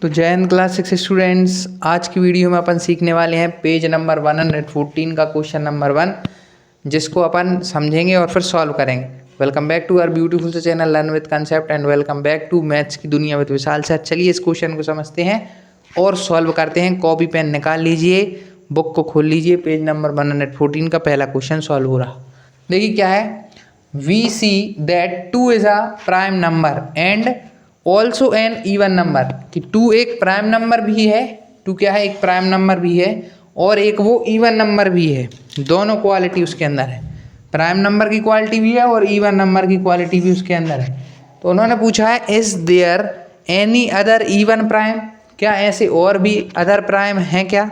तो जय Hind class 6 students, आज की वीडियो में अपन सीखने वाले हैं पेज नंबर 114 का क्वेश्चन नंबर 1, जिसको अपन समझेंगे और फिर सॉल्व करेंगे। Welcome back to our beautiful से channel learn with concept and welcome back to maths की दुनिया विद विशाल सर। चलिए इस क्वेश्चन को समझते हैं और सॉल्व करते हैं। कॉपी पेन निकाल लीजिए, बुक को खोल लीजिए, पेज नंबर 114 का पहला क्वेश्चन सॉल्व हो रहा। देखिए क्या है, we see that 2 is a prime number and also an even number, कि 2 एक प्राइम नंबर भी है, 2 क्या है, एक प्राइम नंबर भी है और एक वो इवन नंबर भी है। दोनों क्वालिटी उसके अंदर है, प्राइम नंबर की क्वालिटी भी है और इवन नंबर की क्वालिटी भी उसके अंदर है। तो उन्होंने पूछा है is there any other even prime, क्या ऐसे और भी अदर प्राइम हैं क्या?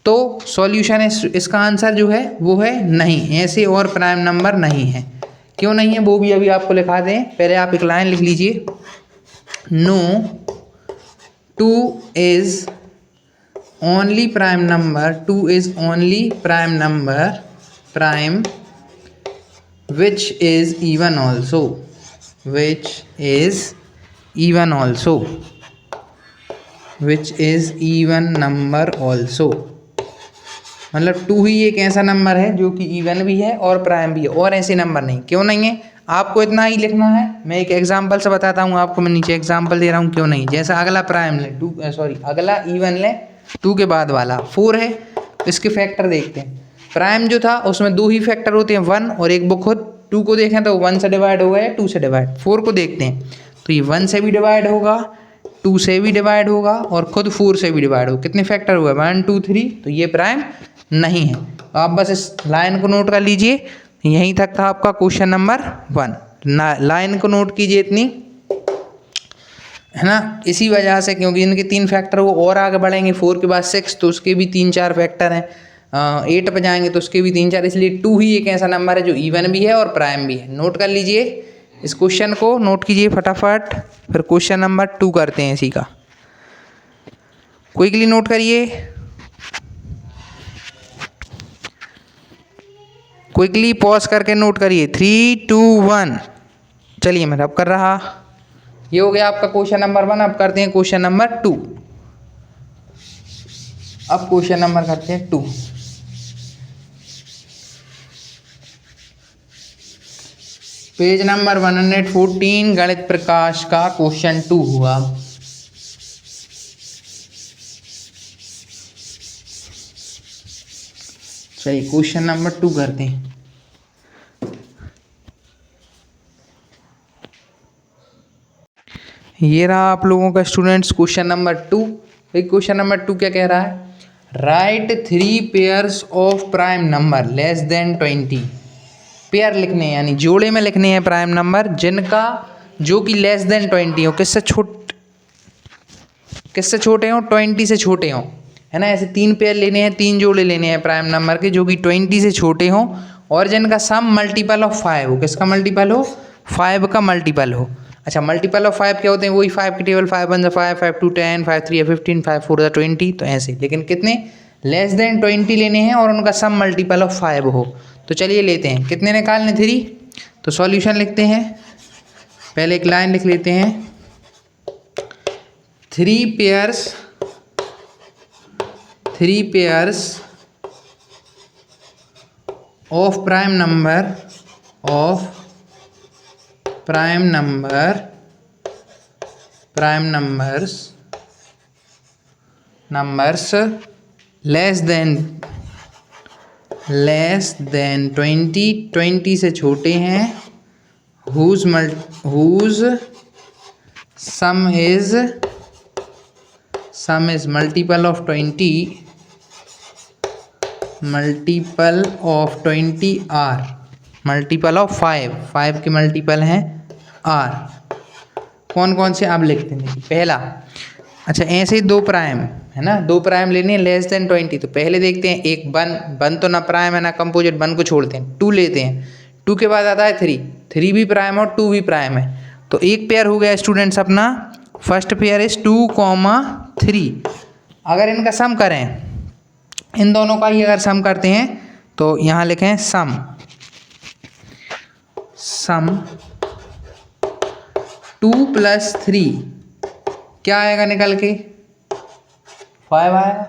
तो सॉल्यूशन है, इसका आंसर जो है वो है नहीं, ऐसे और प्राइम नंबर नहीं है। क्यों नहीं है वो भी अभी आपको लिखा दें। पहले आप एक लाइन लिख लीजिए, no 2 is only prime number, 2 is only prime number, prime which is even also, which is even also, which is even number also। मतलब 2 ही एक ऐसा नंबर है जो कि इवन भी है और प्राइम भी है, और ऐसे नंबर नहीं। क्यों नहीं है आपको इतना ही लिखना है। मैं एक एग्जांपल से बताता हूँ आपको, मैं नीचे एग्जांपल दे रहा हूँ क्यों नहीं। जैसा अगला प्राइम ले, अगला इवन ले, 2 के बाद वाला 4 है, इसके फैक्टर देखते हैं। प्राइम जो था उसमें 2 ही फैक्टर होते हैं, 1 और एक वो खुद। 2 को देखें तो 1 से डिवाइड हो गया, 2 से डिवाइड। 4 को देखते हैं तो ये 1 से भी डिवाइड होगा, 2 से भी डिवाइड होगा और खुद 4 से भी डिवाइड होगा। कितने फैक्टर हुए, 1 2 3, तो ये प्राइम नहीं है। आप बस इस लाइन को नोट कर लीजिए। यहीं तक था आपका क्वेश्चन नंबर 1। लाइन को नोट कीजिए इतनी, है ना। इसी वजह से, क्योंकि इनके 3 फैक्टर वो और आगे बढ़ेंगे। 4 के बाद 6 तो उसके भी 3-4 फैक्टर हैं। 8 पे जाएंगे तो उसके भी 3-4, इसलिए 2 ही एक ऐसा नंबर है जो इवन भी है और प्राइम भी है। नोट कर लीजिए इस क्वेश्चन को, नोट कीजिए फटाफट, फिर क्वेश्चन नंबर 2 करते हैं इसी का। क्विकली नोट करिए, क्विकली पॉज करके नोट करिए। 3 2 1। चलिए मैं अब कर रहा। ये हो गया आपका क्वेश्चन नंबर 1। अब करते हैं क्वेश्चन नंबर 2। अब क्वेश्चन नंबर करते हैं 2। पेज नंबर 114 गणित प्रकाश का क्वेश्चन 2 हुआ। चलिए क्वेश्चन नंबर 2 करते हैं। ये रहा आप लोगों का students question number 2। Question number 2 क्या कह रहा है, right 3 pairs of prime number less than 20। Pair लिखने हैं, यानी जोड़े में लिखने हैं प्राइम नंबर जिनका जो कि लेस देन 20 हो। किससे छोटे हो, 20 से छोटे हो, है ना। ऐसे 3 पेयर लेने हैं, 3 जोड़े लेने हैं प्राइम नंबर के जो कि 20 से छोटे हों और जिनका सम मल्टीपल ऑफ 5 हो। किसका मल्टीपल हो, 5 का मल्टीपल हो। अच्छा, मल्टीपल ऑफ 5 क्या होते हैं, वही 5 की टेबल, 5 1 5, 5 2 10, 5 3 15, 5 4 20, तो ऐसे। लेकिन कितने, लेस देन 20 लेने हैं और उनका सम मल्टीपल ऑफ 5 हो। तो चलिए लेते हैं, कितने निकालने, 3। तो सॉल्यूशन लिखते हैं, पहले एक लाइन लिख लेते हैं। 3 pairs of prime numbers less than 20 से छोटे हैं, whose sum is multiple of 20 are multiple of 5 के मल्टीपल हैं r। कौन कौन से आप लिखते हैं, पहला। अच्छा, ऐसे ही 2 प्राइम है ना, 2 प्राइम लेने हैं लेस देन 20। तो पहले देखते हैं, एक 1 तो ना प्राइम है ना कंपोजिट, 1 को छोड़ते हैं, 2 लेते हैं। 2 के बाद आता है 3 भी प्राइम और 2 भी प्राइम है। तो एक पेयर हो गया स्टूडेंट्स अपना, फर्स्ट पेयर इज 2, 3। अगर इनका सम करें, इन दोनों का ही अगर सम करते हैं तो यहाँ लिखें सम 2 + 3 क्या आएगा निकल के 5 आएगा।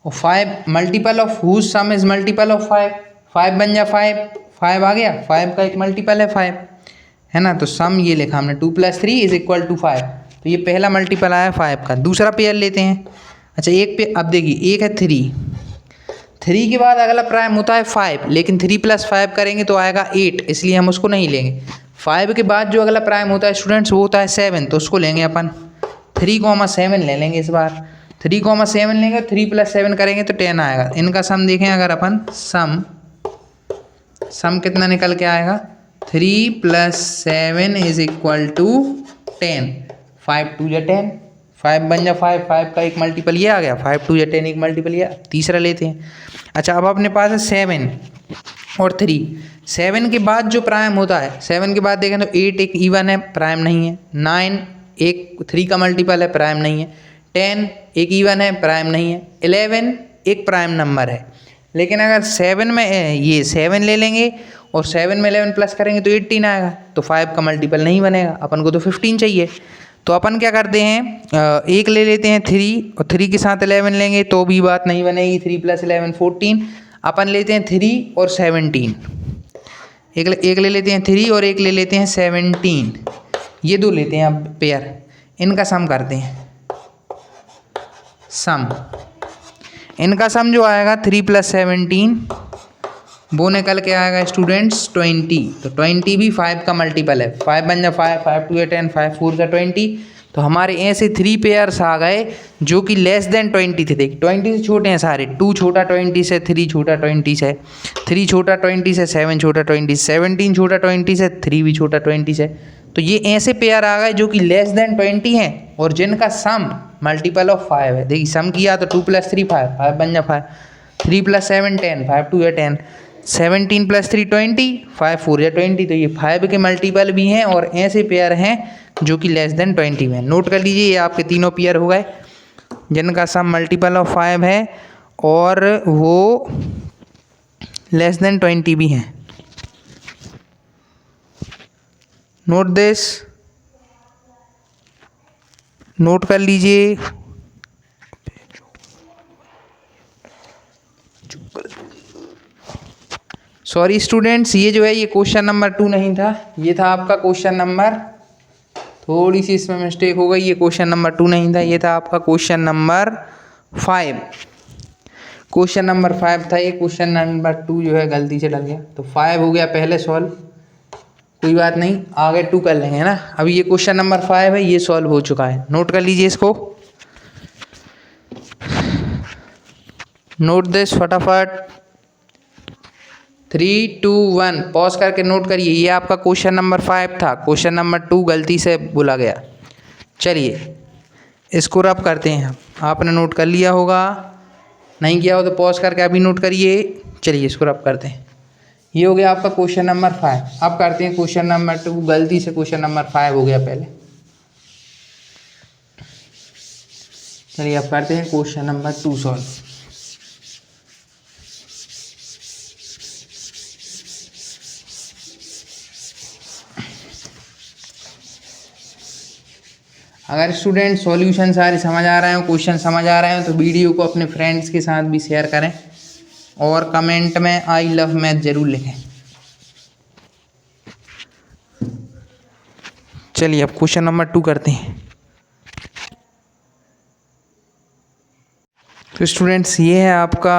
और 5 multiple of whose sum is multiple of 5, 5 बन जा 5 आ गया, 5 का एक मल्टीपल है 5, है ना। तो सम ये लिखा हमने 2 + 3 = 5, तो ये पहला मल्टीपल आया 5 का। दूसरा पेयर लेते हैं। अच्छा एक पे अब देखिए, एक है 3 के बाद अगला प्राइम होता है 5, लेकिन 3 + 5 करेंगे तो आएगा 8, इसलिए हम उसको नहीं लेंगे। 5 के बाद जो अगला प्राइम होता है स्टूडेंट्स वो होता है 7, तो उसको लेंगे अपन 3,7 ले लेंगे इस बार। 3,7 लेंगे, 3 + 7 करेंगे तो 10 आएगा। इनका सम देखें अगर अपन सम कितना निकल के आएगा 3 + 7 = 10, 5 × 2 = 10, 5 बन जा 5, 5 का एक मल्टीपल ये आ गया, 5 × 2 = 10 एक मल्टीपल ये। तीसरा लेते हैं। अच्छा अब अपने पास है 7 और 3। 7 के बाद जो प्राइम होता है, 7 के बाद देखें तो 8 एक इवन है, प्राइम नहीं है। 9 एक 3 का मल्टीपल है, प्राइम नहीं है। 10 एक इवन है, प्राइम नहीं है। 11 एक प्राइम नंबर है। लेकिन अगर 7 में ये 7 ले लेंगे और 7 में 11 प्लस करेंगे तो 18 आएगा, तो 5 का मल्टीपल नहीं बनेगा, अपन को तो 15 चाहिए। तो अपन क्या करते हैं, एक ले लेते हैं 3 और 3 के साथ 11 लेंगे तो भी बात नहीं बनेगी। 3 + 11 14। अपन लेते हैं 3 और 17, एक ले लेते हैं 3 और एक ले लेते हैं 17, ये दो लेते हैं अब पेयर। इनका सम करते हैं। इनका सम जो आएगा 3 + 17 वो निकल के आएगा स्टूडेंट्स 20। तो 20 भी 5 का मल्टीपल है। 5 बन जा 5, 5 × 2 = 10, 5 × 4 = 20। तो हमारे ऐसे 3 पेयर्स आ गए जो कि लेस देन 20 थे। देख 20 से छोटे हैं सारे, 2 छोटा 20 से, 3 छोटा 20 से, 3 छोटा 20 से, 7 छोटा 20 से, 17 छोटा 20 से, 3 भी छोटा 20 से। तो ये ऐसे पेयर आ गए जो कि लेस देन 20 हैं और जिनका सम मल्टीपल ऑफ 5 है। देखिए सम किया तो 2 + 3 5, 5 बन जा 5, 3 + 7 10, 5 × 2 = 10, 17 + 3 20, 5 × 4 = 20। तो ये 5 के मल्टीपल भी हैं और ऐसे पेयर हैं जो कि लेस देन 20 में। नोट कर लीजिए, ये आपके तीनों पेयर हो गए जिनका सम मल्टीपल ऑफ 5 है और वो लेस देन 20 भी हैं। नोट दिस, नोट कर लीजिए। सॉरी स्टूडेंट्स, ये जो है ये क्वेश्चन नंबर 2 नहीं था, ये था आपका क्वेश्चन नंबर, थोड़ी सी इसमें मिस्टेक हो गई। ये क्वेश्चन नंबर 2 नहीं था, ये था आपका क्वेश्चन नंबर 5। क्वेश्चन नंबर 5 था ये, क्वेश्चन नंबर 2 जो है गलती से डल गया। तो 5 हो गया पहले सॉल्व, कोई बात नहीं, आगे 2 कर लेंगे, है ना। अभी ये क्वेश्चन नंबर 5 है, ये सॉल्व हो चुका है। नोट कर लीजिए इसको, नोट दिस फटाफट। 3 2 1 पॉज करके नोट करिए। ये आपका क्वेश्चन नंबर 5 था, क्वेश्चन नंबर 2 गलती से बोला गया। चलिए इसको रब करते हैं। आपने नोट कर लिया होगा, नहीं किया हो तो पॉज करके अभी नोट करिए। चलिए इसको रब करते हैं। ये हो गया आपका क्वेश्चन नंबर 5। अब करते हैं क्वेश्चन नंबर 2, गलती से क्वेश्चन नंबर 5 हो गया पहले। चलिए अब करते हैं क्वेश्चन नंबर 2 सॉल्व। अगर स्टूडेंट सॉल्यूशन सारे समझ आ रहे हो, क्वेश्चन समझ आ रहे हो तो वीडियो को अपने फ्रेंड्स के साथ भी शेयर करें और कमेंट में आई लव मैथ जरूर लिखें। चलिए अब क्वेश्चन नंबर 2 करते हैं। तो स्टूडेंट्स ये है आपका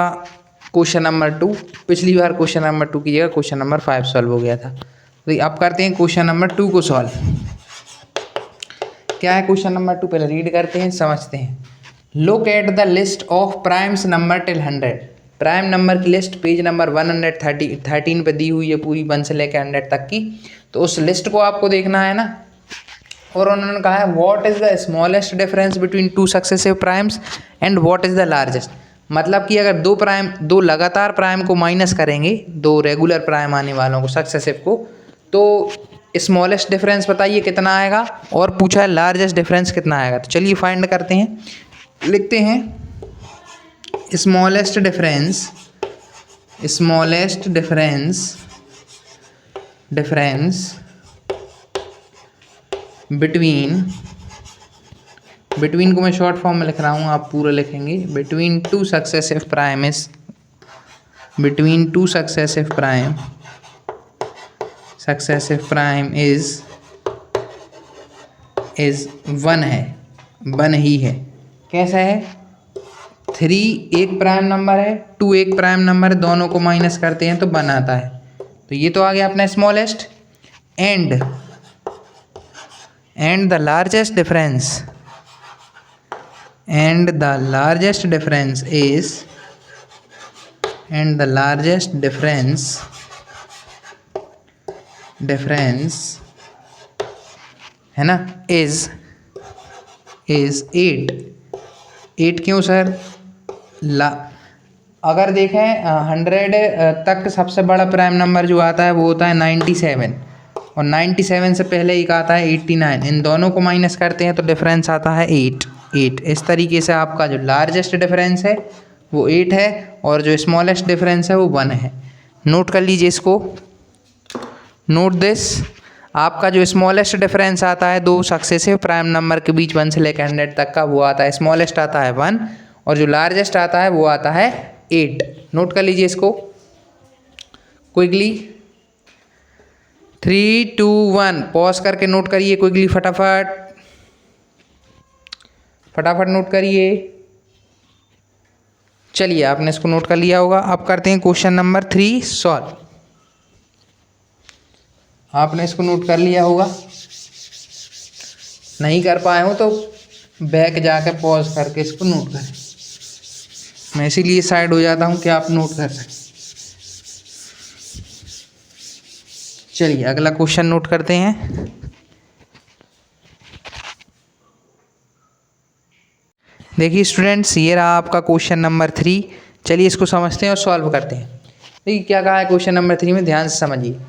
क्वेश्चन नंबर 2। पिछली बार क्वेश्चन नंबर 2 की जगह क्वेश्चन नंबर 5 सॉल्व हो गया था। तो अब करते हैं क्वेश्चन नंबर 2 को सॉल्व। क्या है क्वेश्चन नंबर 2, पहले रीड करते हैं, समझते हैं। Look at the list of primes number till 100। Prime number की लिस्ट पेज नंबर 113 पे दी हुई है, पूरी 1 से लेकर 100 तक की। तो उस लिस्ट को आपको देखना है ना। और उन्होंने कहा है what is the smallest difference between 2 successive primes and what is the largest. मतलब कि अगर दो लगातार प्राइम को माइनस करेंगे, 2 रेगुलर प्राइम आने वालों को सक्सेसिव को, तो स्मॉलेस्ट डिफरेंस बताइए कितना आएगा, और पूछा है लार्जेस्ट डिफरेंस कितना आएगा। तो चलिए फाइंड करते हैं। लिखते हैं स्मॉलेस्ट डिफरेंस बिटवीन बिटवीन को मैं शॉर्ट फॉर्म में लिख रहा हूँ, आप पूरा लिखेंगे। Between two successive prime is, between two successive prime, successive prime is 1 है, 1 ही है। कैसा है? 3 एक प्राइम नंबर है, 2 एक प्राइम नंबर है, दोनों को माइनस करते हैं तो 1 आता है। तो ये तो आ गया अपना smallest. And the largest difference, and the largest difference is, and the largest difference है ना, इज 8। 8 क्यों सर? अगर देखें 100 तक सबसे बड़ा प्राइम नंबर जो आता है वो होता है 97, और 97 से पहले एक आता है 89। इन दोनों को माइनस करते हैं तो डिफरेंस आता है 8। इस तरीके से आपका जो लार्जेस्ट डिफरेंस है वो 8 है, और जो स्मॉलेस्ट डिफरेंस है वो 1 है। नोट कर लीजिए इसको, नोट दिस। आपका जो स्मॉलेस्ट डिफरेंस आता है दो सक्सेसिव प्राइम नंबर के बीच 1 से लेकर 100 तक का, वो आता है स्मॉलेस्ट आता है 1, और जो लार्जेस्ट आता है वो आता है 8। नोट कर लीजिए इसको क्विकली। 3 2 1 पॉज करके नोट करिए क्विकली, फटाफट नोट करिए। चलिए आपने इसको नोट कर लिया होगा। अब करते हैं क्वेश्चन नंबर 3 सॉल्व। आपने इसको नोट कर लिया होगा, नहीं कर पाए हो तो बैक जाके पॉज करके इसको नोट करें। मैं इसीलिए साइड हो जाता हूं कि आप नोट कर सकें। चलिए अगला क्वेश्चन नोट करते हैं। देखिए स्टूडेंट्स, ये रहा आपका क्वेश्चन नंबर 3। चलिए इसको समझते हैं और सॉल्व करते हैं। देखिए क्या कहा है क्वेश्चन नंबर 3 में, ध्यान से समझिए।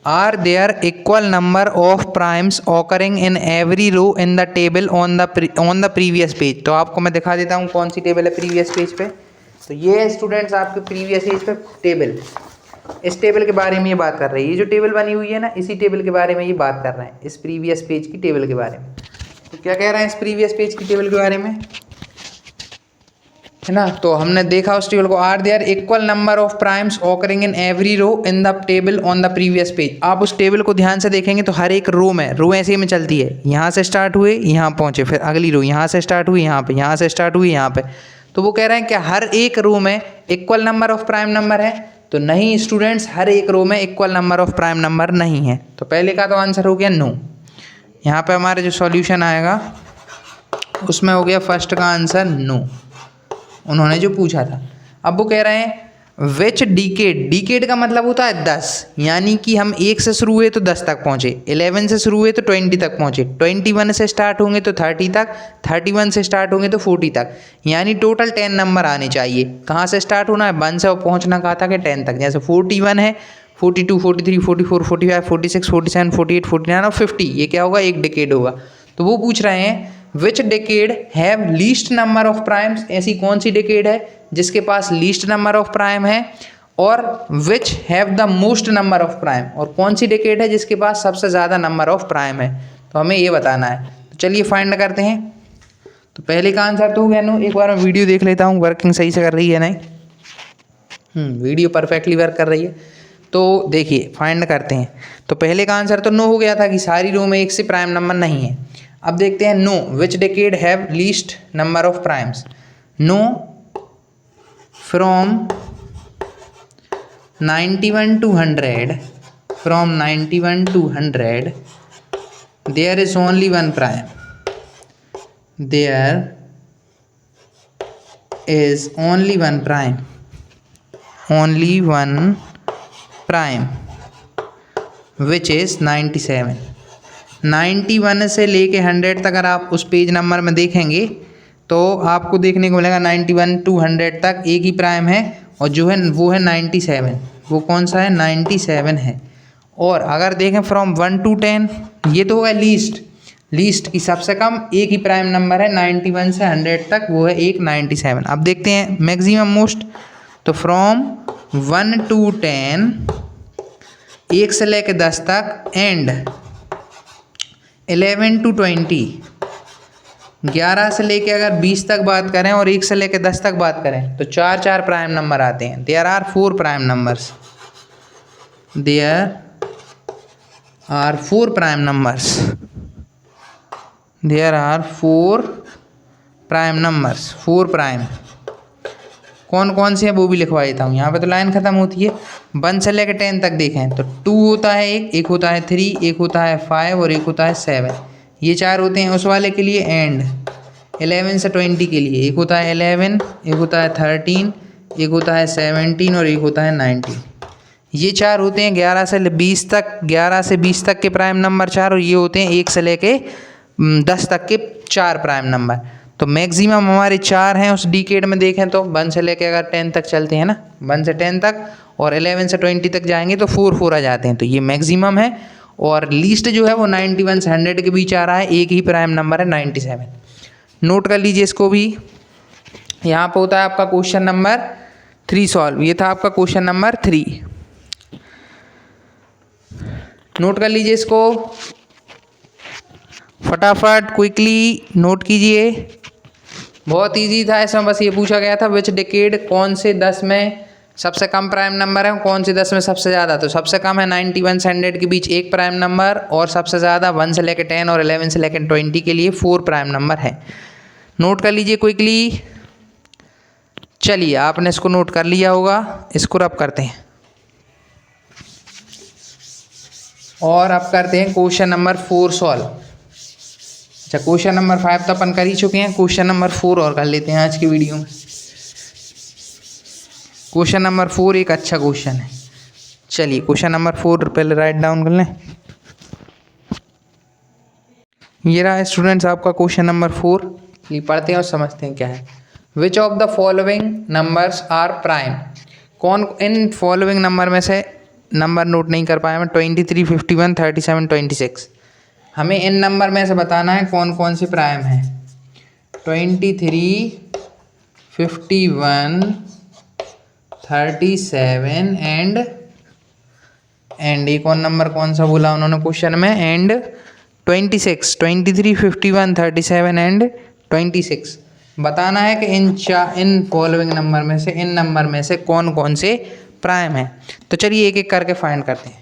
Are there equal number of primes occurring in every row in the table on the previous page. तो आपको मैं दिखा देता हूँ कौन सी टेबल है प्रीवियस पेज पे। तो ये है स्टूडेंट्स आपके प्रीवियस पेज पे टेबल। इस टेबल के बारे में ये बात कर रही है, ये जो टेबल बनी हुई है ना, इसी टेबल के बारे में ये बात कर रहे हैं, इस प्रीवियस पेज की टेबल के बारे में। तो क्या कह रहे हैं इस प्रीवियस पेज की टेबल के बारे में, है ना। तो हमने देखा उस टेबल को, are there equal number of primes occurring in every row in the table on the previous page. आप उस टेबल को ध्यान से देखेंगे तो हर एक रो में, रो ऐसे में चलती है, यहाँ से स्टार्ट हुए यहाँ पहुँचे, फिर अगली रो यहाँ से स्टार्ट हुई यहाँ पे, यहाँ से स्टार्ट हुई यहाँ पे। तो वो कह रहे हैं कि हर एक रो में equal number of prime number है। तो नहीं स्टूडेंट्स, हर एक रो में equal number of prime number नहीं है। तो पहले का तो आंसर हो गया नो। यहाँ पे हमारा जो सॉल्यूशन आएगा उसमें हो गया फर्स्ट का आंसर नो, उन्होंने जो पूछा था। अब वो कह रहे हैं विच डिकेड, डिकेड का मतलब होता है 10, यानी कि हम 1 से शुरू हुए तो 10 तक पहुँचे, 11 से शुरू हुए तो 20 तक पहुँचे, 21 से स्टार्ट होंगे तो 30 तक, 31 से स्टार्ट होंगे तो 40 तक, यानी टोटल 10 नंबर आने चाहिए। कहाँ से स्टार्ट होना है? 1 से, और पहुँचना कहा था कि 10 तक। जैसे 41 है, 42, 43, 44, 45, 46, 47, 48, 49 और 50, ये क्या होगा? एक डिकेड होगा। तो वो पूछ रहे हैं which decade have least number of primes, ऐसी कौन सी डिकेड है जिसके पास लीस्ट नंबर ऑफ प्राइम है, और which have the most number of prime, और कौन सी डिकेड है जिसके पास सबसे ज़्यादा नंबर ऑफ प्राइम है। तो हमें ये बताना है। तो चलिए फाइंड करते हैं। तो पहले का आंसर तो हो गया नो। एक बार मैं वीडियो देख लेता हूँ वर्किंग सही से कर रही है नहीं। वीडियो परफेक्टली वर्क कर रही है। तो देखिए फाइंड करते हैं। तो पहले का आंसर तो नो हो गया था कि सारी रो में एक से प्राइम नंबर नहीं है। अब देखते हैं know which decade have least number of primes. Know from 91 to 100, from 91 to 100 there is only one prime, there is only one prime, only one prime which is 97। 91 से लेके 100 तक अगर आप उस पेज नंबर में देखेंगे तो आपको देखने को मिलेगा 91 to 100 तक एक ही प्राइम है, और जो है वो है 97। वो कौन सा है? 97 है। और अगर देखें फ्रॉम 1 to 10, ये तो होगा लीस्ट की सबसे कम एक ही प्राइम नंबर है 91 से 100 तक, वो है एक 97। अब देखते हैं मैक्सिमम मोस्ट। तो फ्रॉम 1 to 10, 1 से लेके 10 तक, एंड 11 to 20, 11 से लेके अगर 20 तक बात करें और 1 से लेके 10 तक बात करें तो 4 प्राइम नंबर आते हैं। There are 4 prime numbers, there are 4 prime numbers, there are 4 prime numbers, 4 prime. कौन कौन से हैं वो भी लिखवा देता हूँ। यहाँ पे तो लाइन खत्म होती है। 1 से लेकर 10 तक देखें तो 2 होता है, एक होता है 3, एक होता है 5 और एक होता है 7। ये 4 होते हैं उस वाले के लिए। एंड 11 से 20 के लिए एक होता है 11, एक होता है 13, एक होता है 17 और एक होता है 19। ये 4 होते हैं 11 से 20 तक, 11 से 20 तक के प्राइम नंबर 4, और ये होते हैं 1 से लेके 10 तक के 4 प्राइम नंबर। तो मैक्सिमम हमारे 4 हैं उस डिकेड में देखें तो 1 से लेके अगर 10 तक चलते हैं ना, 1 से 10 तक, और 11 से 20 तक जाएंगे तो 4 आ जाते हैं। तो ये मैक्सिमम है। और लीस्ट जो है वो 91 से 100 के बीच आ रहा है। एक ही प्राइम नंबर है 97। नोट कर लीजिए इसको भी। यहाँ पे होता है आपका क्वेश्चन नंबर 3 सॉल्व। ये था आपका क्वेश्चन नंबर 3। नोट कर लीजिए इसको फटाफट, क्विकली नोट कीजिए। बहुत इजी था। इसमें बस ये पूछा गया था विच डिकेड, कौन से 10 में सबसे कम प्राइम नंबर है, कौन से 10 में सबसे ज़्यादा। तो सबसे कम है 91 से 100 के बीच एक प्राइम नंबर, और सबसे ज़्यादा 1 से लेकर 10 और 11 से लेकर 20 के लिए 4 प्राइम नंबर है। नोट कर लीजिए क्विकली। चलिए आपने इसको नोट कर लिया होगा, इसको रब करते हैं और अब करते हैं क्वेश्चन नंबर 4 सॉल्व। अच्छा, क्वेश्चन नंबर 5 तो अपन कर ही चुके हैं, क्वेश्चन नंबर 4 और कर लेते हैं आज की वीडियो में। क्वेश्चन नंबर 4 एक अच्छा क्वेश्चन है। चलिए क्वेश्चन नंबर 4 पहले राइट डाउन कर लें। ये रहा स्टूडेंट्स आपका क्वेश्चन नंबर 4। चलिए पढ़ते हैं और समझते हैं क्या है। Which of the following numbers are prime. कौन इन फॉलोइंग नंबर में से नंबर नोट नहीं कर पाया मैं, 23, 51, 37, 26। हमें इन नंबर में से बताना है कौन कौन से प्राइम है। 23, 51, 37 एंड एक और नंबर कौन सा बोला उन्होंने क्वेश्चन में, एंड 26। 23, 51, 37 एंड 26। बताना है कि इन फॉलोइंग नंबर में से, इन नंबर में से कौन कौन से प्राइम है। तो चलिए एक एक करके फाइंड करते हैं।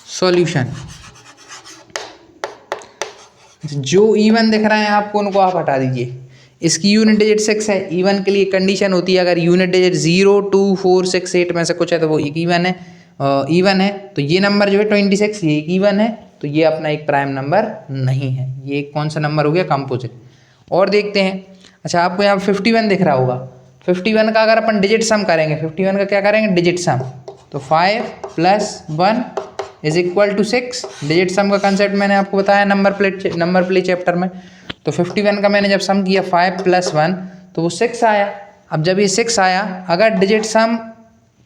सॉल्यूशन, जो इवन दिख रहा है आपको उनको आप हटा दीजिए। इसकी यूनिट डिजिट 6 है। इवन के लिए कंडीशन होती है अगर यूनिट डिजिट 0, 2, 4, 6, 8 में से कुछ है तो वो एक इवन है। इवन है तो ये नंबर जो है 26, ये एक इवन है, तो ये अपना एक प्राइम नंबर नहीं है। ये कौन सा नंबर हो गया, कंपोजिट। और देखते हैं। अच्छा, आपको यहाँ 51 दिख रहा होगा। 51 का अगर अपन डिजिट सम करेंगे, 51 का क्या करेंगे, डिजिट सम, तो 5 + 1 = 6। डिजिट सम का कंसेप्ट मैंने आपको बताया नंबर प्ले चैप्टर में। तो 51 का मैंने जब सम किया 5 + 1 तो वो 6 आया। अब जब ये 6 आया, अगर डिजिट सम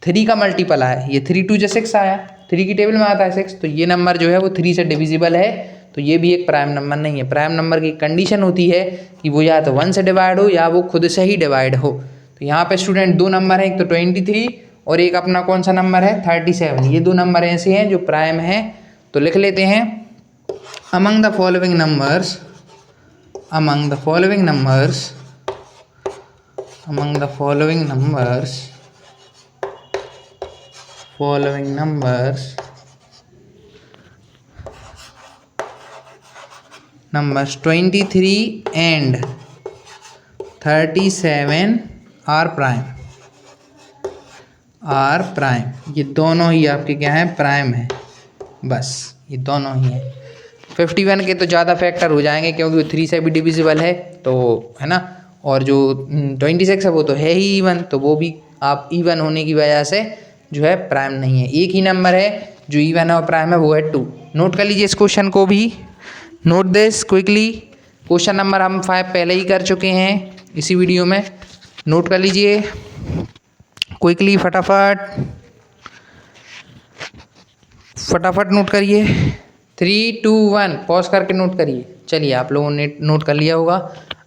3 का मल्टीपल आया, ये 3 × 2 = 6 आया, 3 की टेबल में आता है 6, तो ये नंबर जो है वो 3 से डिविजिबल है, तो ये भी एक प्राइम नंबर नहीं है। प्राइम नंबर की कंडीशन होती है कि वो या तो 1 से डिवाइड हो या वो खुद से ही डिवाइड हो। तो यहाँ पे स्टूडेंट 2 नंबर हैं, एक तो 23 और एक अपना कौन सा नंबर है, 37। ये 2 नंबर ऐसे हैं जो प्राइम हैं। तो लिख लेते हैं among the following numbers, among the following numbers, among the following numbers, following numbers, numbers 23 and 37 are prime, are prime। ये दोनों ही आपके क्या हैं, प्राइम है। बस ये दोनों ही हैं। 51 के तो ज़्यादा फैक्टर हो जाएंगे क्योंकि वो 3 से भी डिविजिबल है, तो है ना। और जो 26 है वो तो है ही इवन, तो वो भी आप इवन होने की वजह से जो है प्राइम नहीं है। एक ही नंबर है जो इवन है और प्राइम है, वो है 2। नोट कर लीजिए इस क्वेश्चन को भी। Note this quickly. Question number हम 5 पहले ही कर चुके हैं इसी वीडियो में। नोट कर लीजिए क्विकली, फटाफट नोट करिए। 3, 2, 1 पॉज करके नोट करिए। चलिए आप लोगों ने नोट कर लिया होगा।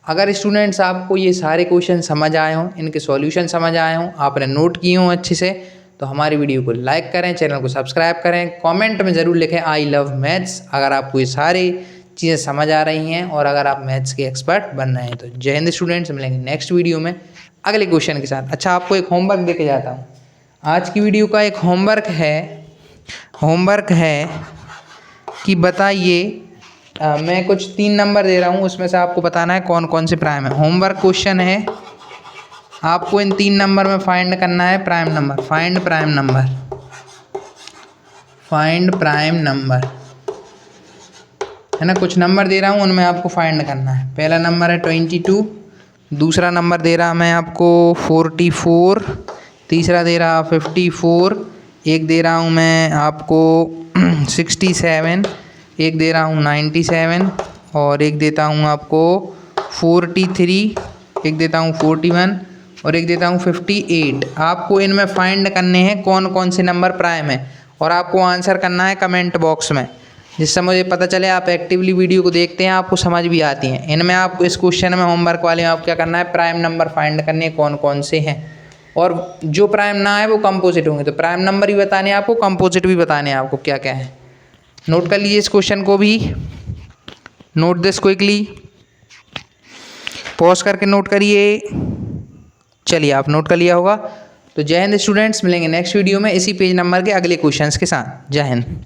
अगर स्टूडेंट्स आपको ये सारे क्वेश्चन समझ आए हों, इनके सॉल्यूशन समझ आए हों, आपने नोट किए हों अच्छे से, तो हमारी वीडियो को लाइक करें, चैनल को सब्सक्राइब करें, कमेंट में ज़रूर लिखें आई लव मैथ्स। अगर आपको ये सारे चीज़ें समझ आ रही हैं और अगर आप मैथ्स के एक्सपर्ट बन रहे हैं तो। जय हिंद स्टूडेंट्स, मिलेंगे नेक्स्ट वीडियो में अगले क्वेश्चन के साथ। अच्छा, आपको एक होमवर्क देके जाता हूँ। आज की वीडियो का एक होमवर्क है कि बताइए, मैं कुछ 3 नंबर दे रहा हूँ, उसमें से आपको बताना है कौन कौन से प्राइम है। होमवर्क क्वेश्चन है, आपको इन 3 नंबर में फाइंड करना है prime number. Find prime number है ना। कुछ नंबर दे रहा हूँ, उनमें आपको फाइंड करना है। पहला नंबर है 22, दूसरा नंबर दे रहा मैं आपको 44, तीसरा दे रहा 54, एक दे रहा हूँ मैं आपको 67, एक दे रहा हूँ 97 और एक देता हूँ आपको 43, एक देता हूँ 41 और एक देता हूँ 58। आपको इनमें फाइंड करने हैं कौन कौन से नंबर प्राइम है और आपको आंसर करना है कमेंट बॉक्स में, जिससे मुझे पता चले आप एक्टिवली वीडियो को देखते हैं, आपको समझ भी आती हैं। इनमें आपको इस क्वेश्चन में होमवर्क वाले में आपको क्या करना है, प्राइम नंबर फाइंड करने कौन कौन से हैं और जो प्राइम ना है वो कंपोजिट होंगे। तो प्राइम नंबर भी बताने हैं आपको, कंपोजिट भी बताने हैं आपको क्या क्या है। नोट कर लीजिए इस क्वेश्चन को भी, नोट दिस क्विकली, पॉज करके नोट करिए। चलिए, आप नोट कर लिया होगा। तो जय हिंद स्टूडेंट्स, मिलेंगे नेक्स्ट वीडियो में इसी पेज नंबर के अगले क्वेश्चंस के साथ। जय हिंद।